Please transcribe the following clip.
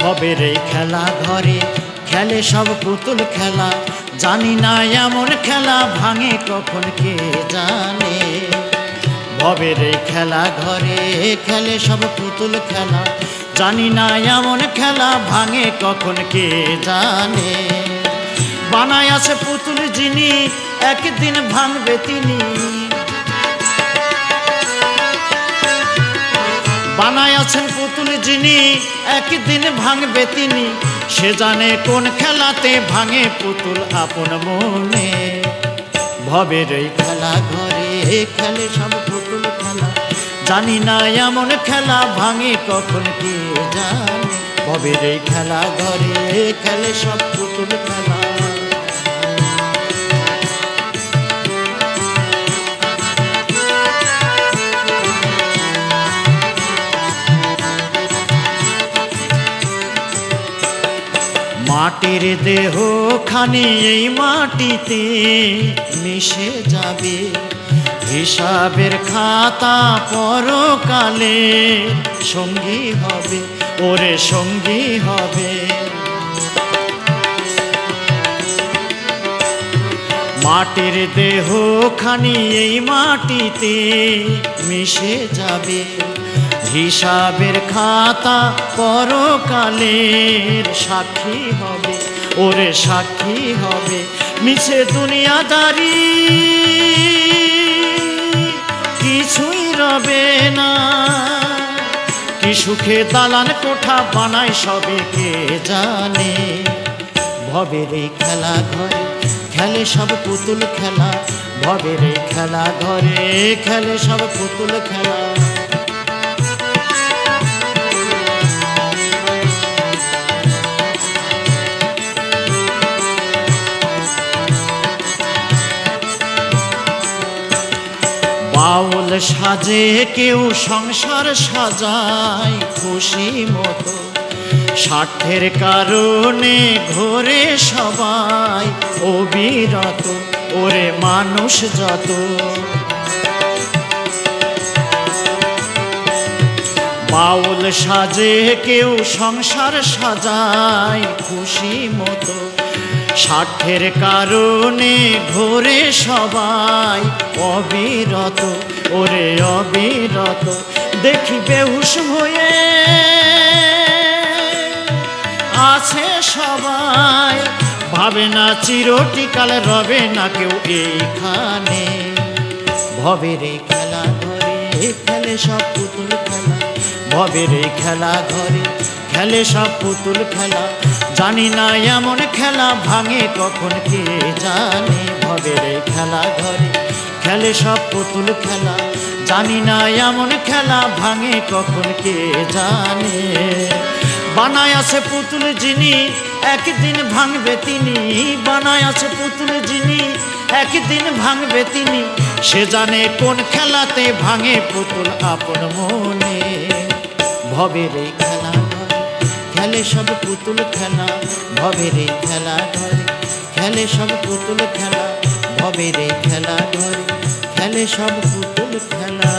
ভবের এই খেলা ঘরে খেলে সব পুতুল খেলা, জানি না এমন খেলা ভাঙে কখন কে জানে। ভবের এই খেলা ঘরে খেলে সব পুতুল খেলা, জানি না এমন খেলা ভাঙে কখন কে জানে। বানায় আছে পুতুল যিনি একদিন ভাঙবে তিনি, বানায় আছেন পুতুল যিনি একদিন ভাঙবে তিনি, সে জানে কোন খেলাতে ভাঙে পুতুল আপন মনে। ভবের এই খেলা ঘরে খেলে সব পুতুল খেলা, জানি না এমন খেলা ভাঙে কখন কে জানে। ভবের এই খেলা ঘরে খেলে সব পুতুল খেলা। মাটির দেহ খানি এই মাটিতে মিশে যাবে, হিসাবের খাতা পরকালে সঙ্গী হবে, ওরে সঙ্গী হবে। মাটির দেহ খানি এই মাটিতে মিশে যাবে, হিসাবের খাতা পরকালের সাক্ষী হবে, ওরে সাক্ষী হবে। মিছে দুনিয়াদারি কিছুই রবে না, কি সুখে দালান কোঠা বানায় সবে কে জানে। ভবের এই খেলা ঘরে খেলে সব পুতুল খেলা, ভবের এই খেলা ঘরে খেলে সব পুতুল খেলা। বাউল সাজে কেউ সংসার সাজায় খুশি মতো, স্বার্থের কারণে ঘোরে সবাই অবিরত, ওরে মানুষ যত। বাউল সাজে কেউ সংসার সাজায় খুশি মতো, স্বার্থের কারণে ঘোরে সবাই অবিরত, ওরে অবিরত। দেখি বেহুশ হয়ে আছে সবাই, ভাবে না চিরটিকাল রবে না কেউ এইখানে। ভবের এই খেলা ঘরে খেলে সব পুতুল খেলা, ভবের এই খেলা ঘরে খেলে সব পুতুল খেলা, জানি না এমন খেলা ভাঙে কখন কে জানে। ভবের এই খেলা ঘরে খেলে সব পুতুল খেলা, জানি না এমন খেলা ভাঙে কখন কে জানে। বানায় আছে পুতুল যিনি একদিন ভাঙবে তিনি, বানায় আছে পুতুল যিনি একদিন ভাঙবে তিনি, সে জানে কোন খেলাতে ভাঙে পুতুল আপন মনে। ভবের এই খেলা ঘরে খেলে সব পুতুল খেলা, ভবের এই খেলা ঘরে খেলে সব পুতুল খেলা, ভবের এই খেলা ঘরে খেলে সব পুতুল খেলা।